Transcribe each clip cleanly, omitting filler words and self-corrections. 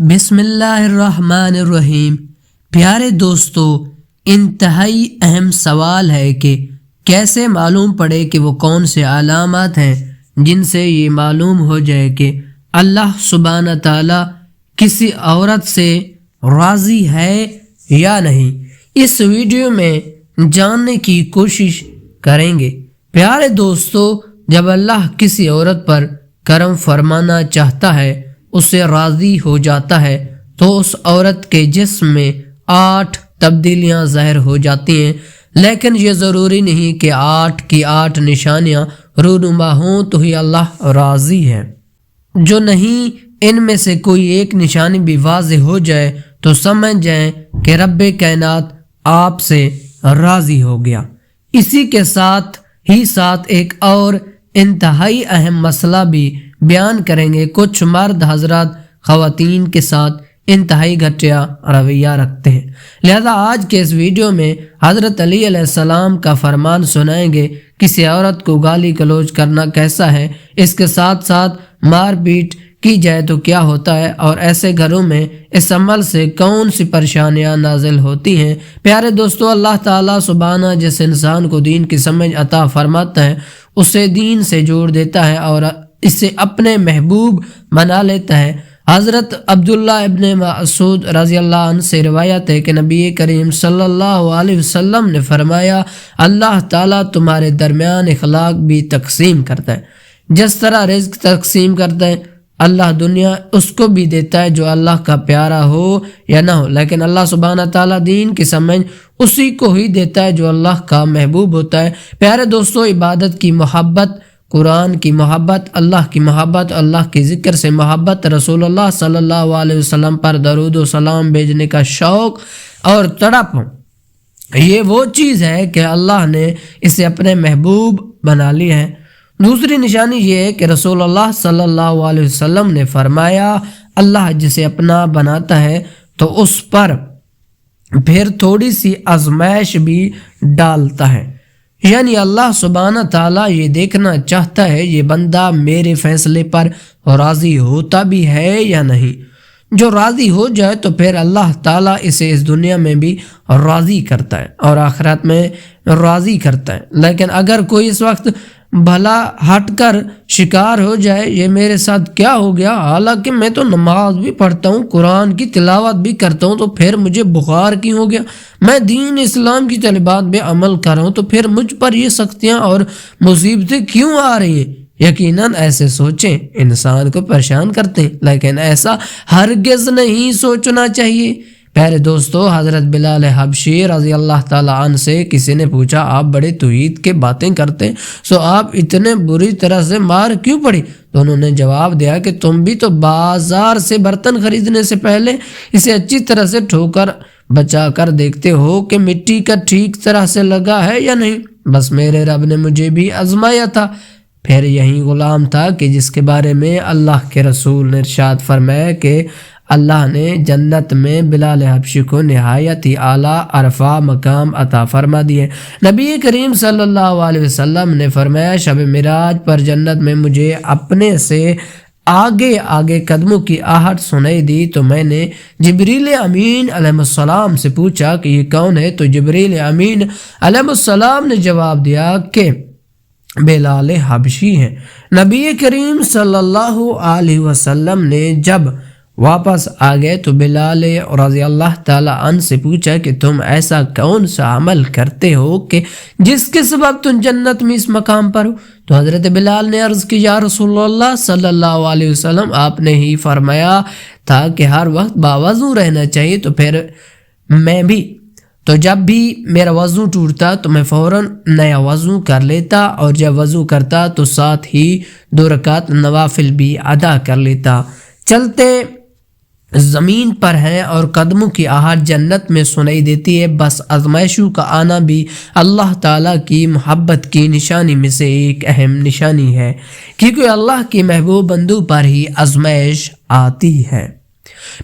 بسم اللہ الرحمن الرحیم۔ پیارے دوستو، انتہائی اہم سوال ہے کہ کیسے معلوم پڑے کہ وہ کون سے علامات ہیں جن سے یہ معلوم ہو جائے کہ اللہ سبحانہ تعالیٰ کسی عورت سے راضی ہے یا نہیں۔ اس ویڈیو میں جاننے کی کوشش کریں گے۔ پیارے دوستو، جب اللہ کسی عورت پر کرم فرمانا چاہتا ہے، اسے راضی ہو جاتا ہے، تو اس عورت کے جسم میں 8 تبدیلیاں ظاہر ہو جاتی ہیں، لیکن یہ ضروری نہیں کہ 8 کی 8 نشانیاں رونما ہوں تو ہی اللہ راضی ہے۔ جو نہیں ان میں سے کوئی ایک نشانی بھی واضح ہو جائے تو سمجھ جائیں کہ رب کائنات آپ سے راضی ہو گیا۔ اسی کے ساتھ ایک اور انتہائی اہم مسئلہ بھی بیان کریں گے۔ کچھ مرد حضرات خواتین کے ساتھ انتہائی گھٹیا رویہ رکھتے ہیں، لہذا آج کے اس ویڈیو میں حضرت علی علیہ السلام کا فرمان سنائیں گے۔ کسی عورت کو گالی گلوچ کرنا کیسا ہے، اس کے ساتھ ساتھ مار پیٹ کی جائے تو کیا ہوتا ہے، اور ایسے گھروں میں اس عمل سے کون سی پریشانیاں نازل ہوتی ہیں۔ پیارے دوستو، اللہ تعالیٰ سبحانہ جس انسان کو دین کی سمجھ عطا فرماتا ہے، اسے دین سے جوڑ دیتا ہے اور اسے اپنے محبوب بنا لیتا ہے۔ حضرت عبداللہ ابن مسعود رضی اللہ عنہ سے روایت ہے کہ نبی کریم صلی اللہ علیہ وسلم نے فرمایا، اللہ تعالیٰ تمہارے درمیان اخلاق بھی تقسیم کرتا ہے۔ جس طرح رزق تقسیم کرتا ہے، اللہ دنیا اس کو بھی دیتا ہے جو اللہ کا پیارا ہو یا نہ ہو، لیکن اللہ سبحانہ تعالیٰ دین کی سمجھ اسی کو ہی دیتا ہے جو اللہ کا محبوب ہوتا ہے۔ پیارے دوستو، عبادت کی محبت، قرآن کی محبت، اللہ کی محبت، اللہ کے ذکر سے محبت، رسول اللہ صلی اللہ علیہ وسلم پر درود و سلام بھیجنے کا شوق اور تڑپ، یہ وہ چیز ہے کہ اللہ نے اسے اپنے محبوب بنا لیا ہے۔ دوسری نشانی یہ ہے کہ رسول اللہ صلی اللہ علیہ وسلم نے فرمایا، اللہ جسے اپنا بناتا ہے تو اس پر پھر تھوڑی سی آزمائش بھی ڈالتا ہے، یعنی اللہ سبحانہ تعالیٰ یہ دیکھنا چاہتا ہے یہ بندہ میرے فیصلے پر راضی ہوتا بھی ہے یا نہیں۔ جو راضی ہو جائے تو پھر اللہ تعالیٰ اسے اس دنیا میں بھی راضی کرتا ہے اور آخرت میں راضی کرتا ہے۔ لیکن اگر کوئی اس وقت بھلا ہٹ کر شکار ہو جائے، یہ میرے ساتھ کیا ہو گیا، حالانکہ میں تو نماز بھی پڑھتا ہوں، قرآن کی تلاوت بھی کرتا ہوں، تو پھر مجھے بخار کیوں ہو گیا، میں دین اسلام کی طالبات پہ عمل کر رہا ہوں، تو پھر مجھ پر یہ سختیاں اور مصیبتیں کیوں آ رہی ہیں۔ یقیناً ایسے سوچیں انسان کو پریشان کرتے ہیں، لیکن ایسا ہرگز نہیں سوچنا چاہیے۔ پیارے دوستو، حضرت بلال حبشی رضی اللہ تعالیٰ عنہ سے کسی نے پوچھا، آپ بڑے توحید کے باتیں کرتے ہیں، سو آپ اتنے بری طرح سے مار کیوں پڑی؟ تو انہوں نے جواب دیا کہ تم بھی تو بازار سے برتن خریدنے سے پہلے اسے اچھی طرح سے ٹھوکر بچا کر دیکھتے ہو کہ مٹی کا ٹھیک طرح سے لگا ہے یا نہیں۔ بس میرے رب نے مجھے بھی آزمایا تھا۔ پھر یہی غلام تھا کہ جس کے بارے میں اللہ کے رسول نے ارشاد فرمایا کہ اللہ نے جنت میں بلال حبشی کو نہایت ہی اعلیٰ عرفہ مقام عطا فرما دیے۔ نبی کریم صلی اللہ علیہ وسلم نے فرمایا، شب معراج پر جنت میں مجھے اپنے سے آگے آگے قدموں کی آہٹ سنائی دی، تو میں نے جبریل امین علیہ السلام سے پوچھا کہ یہ کون ہے؟ تو جبریل امین علیہ السلام نے جواب دیا کہ بلال حبشی ہیں۔ نبی کریم صلی اللہ علیہ وسلم نے جب واپس آ گئے تو بلال رضی اللہ تعالیٰ عنہ سے پوچھا کہ تم ایسا کون سا عمل کرتے ہو کہ جس کے سبب تم جنت میں اس مقام پر ہو؟ تو حضرت بلال نے عرض کی، یا رسول اللہ صلی اللہ علیہ وسلم، آپ نے ہی فرمایا تھا کہ ہر وقت باوضو رہنا چاہیے، تو پھر میں بھی تو جب بھی میرا وضو ٹوٹتا تو میں فوراً نیا وضو کر لیتا، اور جب وضو کرتا تو ساتھ ہی 2 رکعت نوافل بھی ادا کر لیتا۔ چلتے زمین پر ہیں اور قدموں کی آہٹ جنت میں سنائی دیتی ہے، بس آزمائشوں کا آنا بھی اللہ تعالیٰ کی محبت کی نشانی میں سے ایک اہم نشانی ہے، کیونکہ اللہ کے محبوب بندوں پر ہی آزمائش آتی ہے۔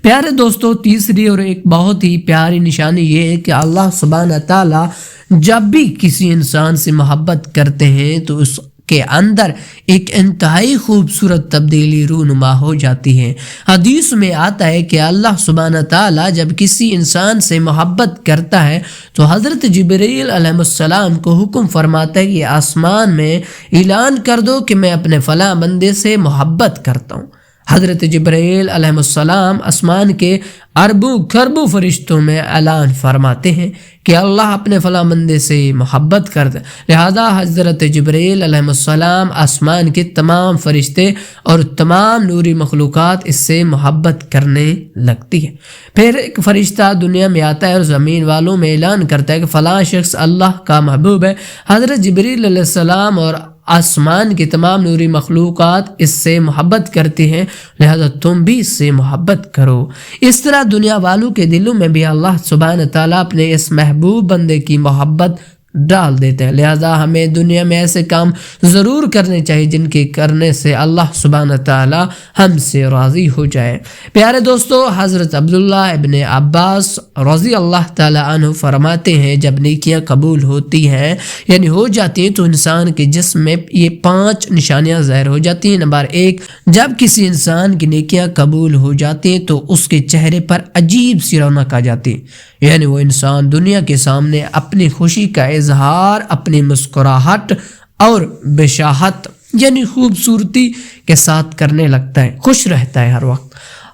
پیارے دوستو، تیسری اور ایک بہت ہی پیاری نشانی یہ ہے کہ اللہ سبحانہ تعالیٰ جب بھی کسی انسان سے محبت کرتے ہیں تو اس کے اندر ایک انتہائی خوبصورت تبدیلی رونما ہو جاتی ہے۔ حدیث میں آتا ہے کہ اللہ سبحانہ تعالیٰ جب کسی انسان سے محبت کرتا ہے تو حضرت جبرائیل علیہ السلام کو حکم فرماتا ہے کہ آسمان میں اعلان کر دو کہ میں اپنے فلاں بندے سے محبت کرتا ہوں۔ حضرت جبرائیل علیہ السلام آسمان کے اربوں کھربوں فرشتوں میں اعلان فرماتے ہیں کہ اللہ اپنے فلاں بندے سے محبت کرتا ہے، لہذا حضرت جبرائیل علیہ السلام آسمان کے تمام فرشتے اور تمام نوری مخلوقات اس سے محبت کرنے لگتی ہے۔ پھر ایک فرشتہ دنیا میں آتا ہے اور زمین والوں میں اعلان کرتا ہے کہ فلاں شخص اللہ کا محبوب ہے۔ حضرت جبرائیل علیہ السلام اور آسمان کی تمام نوری مخلوقات اس سے محبت کرتی ہیں، لہذا تم بھی اس سے محبت کرو۔ اس طرح دنیا والوں کے دلوں میں بھی اللہ سبحانہ تعالیٰ اپنے اس محبوب بندے کی محبت ڈال دیتے ہیں، لہذا ہمیں دنیا میں ایسے کام ضرور کرنے چاہیے جن کے کرنے سے اللہ سبحانہ تعالیٰ ہم سے راضی ہو جائے۔ پیارے دوستو، حضرت عبداللہ ابن عباس رضی اللہ تعالیٰ عنہ فرماتے ہیں جب نیکیاں قبول ہوتی ہیں یعنی ہو جاتی ہیں تو انسان کے جسم میں یہ 5 نشانیاں ظاہر ہو جاتی ہیں۔ نمبر 1، جب کسی انسان کی نیکیاں قبول ہو جاتی ہیں تو اس کے چہرے پر عجیب سی رونق آ جاتی ہے، یعنی وہ انسان دنیا کے سامنے اپنی خوشی کا اظہار اپنی مسکراہٹ اور بشاہت یعنی خوبصورتی کے ساتھ کرنے لگتا ہے، خوش رہتا ہے،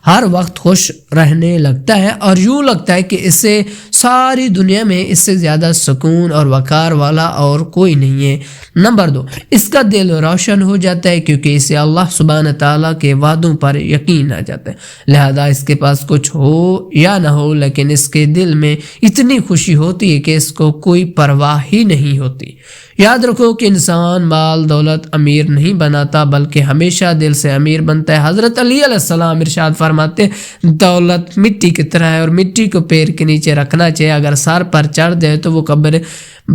ہر وقت خوش رہنے لگتا ہے اور یوں لگتا ہے کہ اسے ساری دنیا میں اس سے زیادہ سکون اور وقار والا اور کوئی نہیں ہے۔ نمبر 2، اس کا دل روشن ہو جاتا ہے کیونکہ اسے اللہ سبحانہ تعالیٰ کے وعدوں پر یقین آ جاتا ہے، لہذا اس کے پاس کچھ ہو یا نہ ہو لیکن اس کے دل میں اتنی خوشی ہوتی ہے کہ اس کو کوئی پرواہ ہی نہیں ہوتی۔ یاد رکھو کہ انسان مال دولت امیر نہیں بناتا بلکہ ہمیشہ دل سے امیر بنتا ہے۔ حضرت علی علیہ السلام ارشاد فرماتے دولت مٹی کی طرح ہے اور مٹی کو پیر کے نیچے رکھنا چاہیے، اگر سر پر چڑھ جائے تو وہ قبر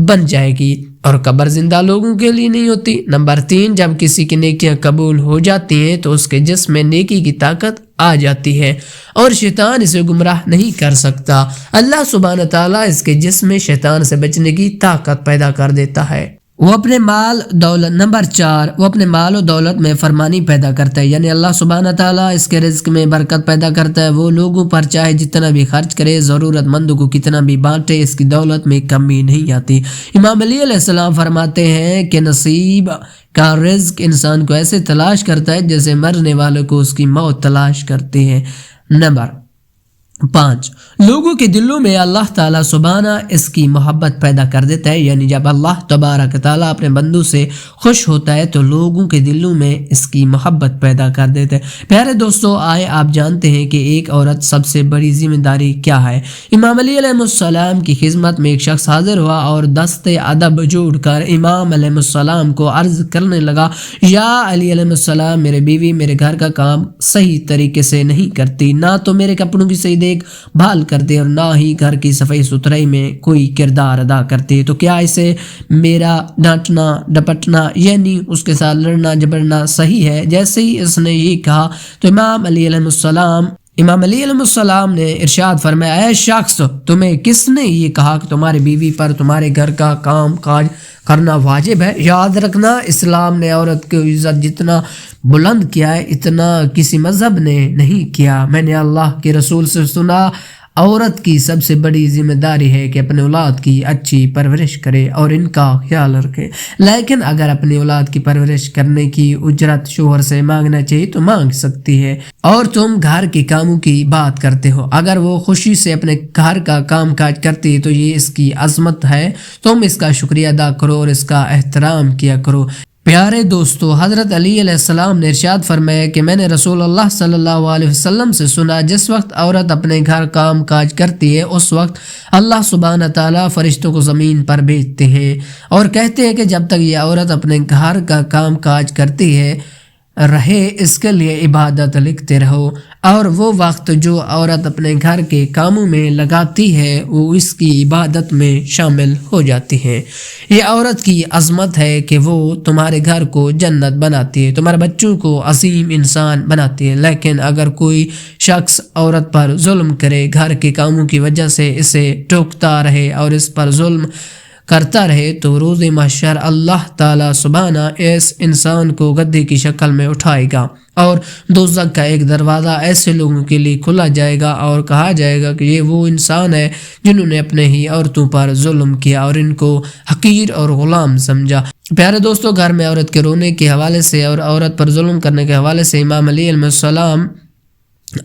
بن جائے گی اور قبر زندہ لوگوں کے لیے نہیں ہوتی۔ نمبر 3، جب کسی کی نیکیاں قبول ہو جاتی ہیں تو اس کے جسم میں نیکی کی طاقت آ جاتی ہے اور شیطان اسے گمراہ نہیں کر سکتا۔ اللہ سبحانہ تعالیٰ اس کے جسم میں شیطان سے بچنے کی طاقت پیدا کر دیتا ہے۔ وہ اپنے مال دولت نمبر 4، وہ اپنے مال و دولت میں فرمانی پیدا کرتا ہے، یعنی اللہ سبحانہ تعالیٰ اس کے رزق میں برکت پیدا کرتا ہے۔ وہ لوگوں پر چاہے جتنا بھی خرچ کرے، ضرورت مندوں کو کتنا بھی بانٹے، اس کی دولت میں کمی نہیں آتی۔ امام علی علیہ السلام فرماتے ہیں کہ نصیب کا رزق انسان کو ایسے تلاش کرتا ہے جیسے مرنے والوں کو اس کی موت تلاش کرتی ہے۔ نمبر 5، لوگوں کے دلوں میں اللہ تعالیٰ سبحانہ اس کی محبت پیدا کر دیتا ہے، یعنی جب اللہ تبارک تعالیٰ اپنے بندوں سے خوش ہوتا ہے تو لوگوں کے دلوں میں اس کی محبت پیدا کر دیتا ہے۔ پیارے دوستو، آئے آپ جانتے ہیں کہ ایک عورت سب سے بڑی ذمہ داری کیا ہے؟ امام علی علیہ السلام کی خدمت میں ایک شخص حاضر ہوا اور دست ادب جوڑ کر امام علیہ السلام کو عرض کرنے لگا، یا علی علیہ السلام، میرے بیوی میرے گھر کا کام صحیح طریقے سے نہیں کرتی، نہ تو میرے کپڑوں کی صحیح بھال کرتے اور نہ ہی گھر کی صفائی ستھرائی میں کوئی کردار ادا کرتے، تو کیا اسے میرا ڈانٹنا ڈپٹنا یعنی اس کے ساتھ لڑنا جھگڑنا صحیح ہے؟ جیسے ہی اس نے یہ کہا تو امام علی علیہ السلام نے ارشاد فرمایا، اے شخص، تمہیں کس نے یہ کہا کہ تمہاری بیوی پر تمہارے گھر کا کام کاج کرنا واجب ہے؟ یاد رکھنا، اسلام نے عورت کی عزت جتنا بلند کیا ہے اتنا کسی مذہب نے نہیں کیا۔ میں نے اللہ کے رسول سے سنا، عورت کی سب سے بڑی ذمہ داری ہے کہ اپنے اولاد کی اچھی پرورش کرے اور ان کا خیال رکھے، لیکن اگر اپنی اولاد کی پرورش کرنے کی اجرت شوہر سے مانگنا چاہیے تو مانگ سکتی ہے۔ اور تم گھر کے کاموں کی بات کرتے ہو، اگر وہ خوشی سے اپنے گھر کا کام کاج کرتی ہے تو یہ اس کی عظمت ہے، تم اس کا شکریہ ادا کرو اور اس کا احترام کیا کرو۔ پیارے دوستو، حضرت علی علیہ السلام نے ارشاد فرمایا کہ میں نے رسول اللہ صلی اللہ علیہ وسلم سے سنا، جس وقت عورت اپنے گھر کام کاج کرتی ہے اس وقت اللہ سبحانہ تعالیٰ فرشتوں کو زمین پر بھیجتے ہیں اور کہتے ہیں کہ جب تک یہ عورت اپنے گھر کا کام کاج کرتی ہے رہے اس کے لیے عبادت لکھتے رہو، اور وہ وقت جو عورت اپنے گھر کے کاموں میں لگاتی ہے وہ اس کی عبادت میں شامل ہو جاتی ہے۔ یہ عورت کی عظمت ہے کہ وہ تمہارے گھر کو جنت بناتی ہے، تمہارے بچوں کو عظیم انسان بناتی ہے، لیکن اگر کوئی شخص عورت پر ظلم کرے، گھر کے کاموں کی وجہ سے اسے ٹوکتا رہے اور اس پر ظلم کرتا رہے تو روز محشر اللہ تعالیٰ سبحانہ اس انسان کو گدھے کی شکل میں اٹھائے گا اور دوزخ کا ایک دروازہ ایسے لوگوں کے لیے کھلا جائے گا اور کہا جائے گا کہ یہ وہ انسان ہے جنہوں نے اپنے ہی عورتوں پر ظلم کیا اور ان کو حقیر اور غلام سمجھا۔ پیارے دوستو، گھر میں عورت کے رونے کے حوالے سے اور عورت پر ظلم کرنے کے حوالے سے امام علی علیہ السلام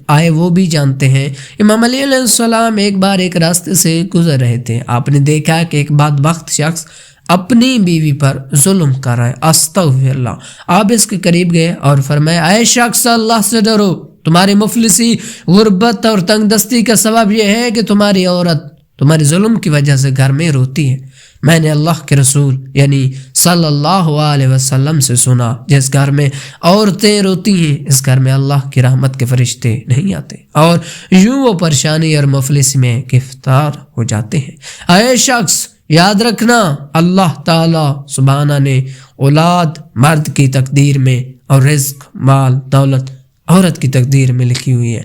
آئے وہ بھی جانتے ہیں۔ امام علی علیہ السلام ایک بار ایک راستے سے گزر رہے تھے۔ آپ نے دیکھا کہ ایک بدبخت شخص اپنی بیوی پر ظلم کر رہا ہے۔ استغفر اللہ۔ آپ اس کے قریب گئے اور فرمایا، اے شخص، اللہ سے ڈرو، تمہاری مفلسی، غربت اور تنگ دستی کا سبب یہ ہے کہ تمہاری عورت تمہاری ظلم کی وجہ سے گھر میں روتی ہے۔ میں نے اللہ کے رسول یعنی صلی اللہ علیہ وسلم سے سنا، جس گھر میں عورتیں روتی ہیں اس گھر میں اللہ کی رحمت کے فرشتے نہیں آتے اور یوں وہ پریشانی اور مفلسی میں گرفتار ہو جاتے ہیں۔ اے شخص، یاد رکھنا، اللہ تعالی سبحانہ نے اولاد مرد کی تقدیر میں اور رزق، مال، دولت عورت کی تقدیر میں لکھی ہوئی ہے۔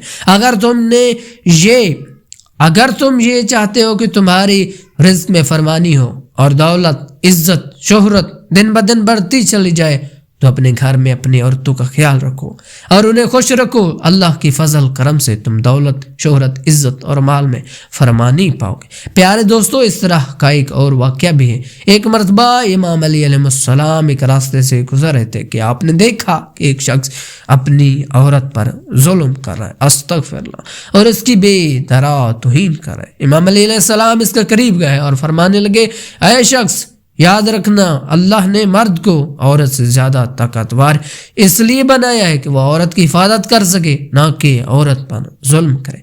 اگر تم یہ چاہتے ہو کہ تمہاری رزق میں فرمانی ہو اور دولت، عزت، شہرت دن بدن بڑھتی چلی جائے تو اپنے گھر میں اپنی عورتوں کا خیال رکھو اور انہیں خوش رکھو۔ اللہ کی فضل کرم سے تم دولت، شہرت، عزت اور مال میں فرمانی پاؤ گے۔ پیارے دوستو، اس طرح کا ایک اور واقعہ بھی ہے۔ ایک مرتبہ امام علی علیہ السلام ایک راستے سے گزر رہے تھے کہ آپ نے دیکھا کہ ایک شخص اپنی عورت پر ظلم کر رہا ہے، استغفر اللہ، اور اس کی بے درا توہین کر رہا ہے۔ امام علی علیہ السلام اس کے قریب گئے اور فرمانے لگے، اے شخص، یاد رکھنا، اللہ نے مرد کو عورت سے زیادہ طاقتور اس لیے بنایا ہے کہ وہ عورت کی حفاظت کر سکے، نہ کہ عورت پر ظلم کرے۔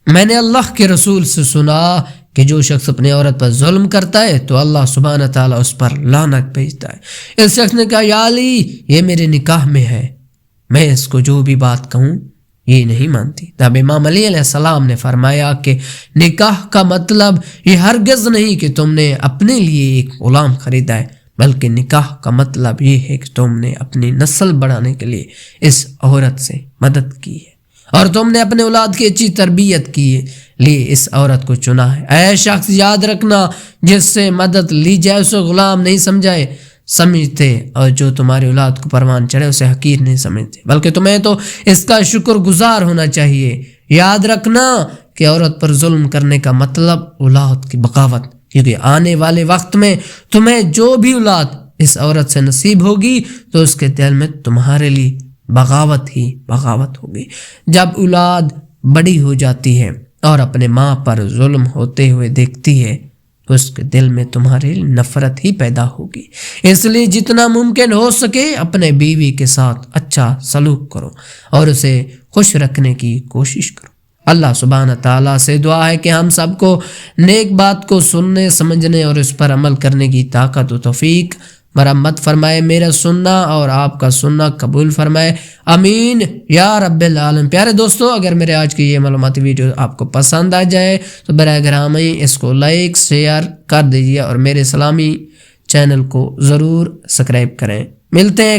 میں نے اللہ کے رسول سے سنا کہ جو شخص اپنی عورت پر ظلم کرتا ہے تو اللہ سبحانہ تعالیٰ اس پر لعنت بھیجتا ہے۔ اس شخص نے کہا، یا علی، یہ میرے نکاح میں ہے، میں اس کو جو بھی بات کہوں یہ نہیں مانتی۔ تب امام علی علیہ السلام نے فرمایا کہ نکاح کا مطلب یہ ہرگز نہیں کہ تم نے اپنے لیے ایک غلام خریدا ہے، بلکہ نکاح کا مطلب یہ ہے کہ تم نے اپنی نسل بڑھانے کے لیے اس عورت سے مدد کی ہے اور تم نے اپنے اولاد کی اچھی تربیت کے لیے اس عورت کو چنا ہے۔ اے شخص، یاد رکھنا، جس سے مدد لی جائے اسے غلام نہیں سمجھتے اور جو تمہاری اولاد کو پروان چڑھے اسے حقیر نہیں سمجھتے، بلکہ تمہیں تو اس کا شکر گزار ہونا چاہیے۔ یاد رکھنا کہ عورت پر ظلم کرنے کا مطلب اولاد کی بغاوت، کیونکہ آنے والے وقت میں تمہیں جو بھی اولاد اس عورت سے نصیب ہوگی تو اس کے دل میں تمہارے لیے بغاوت ہی بغاوت ہوگی۔ جب اولاد بڑی ہو جاتی ہے اور اپنے ماں پر ظلم ہوتے ہوئے دیکھتی ہے تو اس کے دل میں تمہارے نفرت ہی پیدا ہوگی۔ اس لیے جتنا ممکن ہو سکے اپنے بیوی کے ساتھ اچھا سلوک کرو اور اسے خوش رکھنے کی کوشش کرو۔ اللہ سبحانہ تعالیٰ سے دعا ہے کہ ہم سب کو نیک بات کو سننے، سمجھنے اور اس پر عمل کرنے کی طاقت و توفیق مرمت فرمائے۔ میرا سننا اور آپ کا سننا قبول فرمائے، آمین یا رب العالمین۔ پیارے دوستو، اگر میرے آج کی یہ معلوماتی ویڈیو آپ کو پسند آ جائے تو براہ کرم اس کو لائک، شیئر کر دیجیے اور میرے اسلامی چینل کو ضرور سبسکرائب کریں۔ ملتے ہیں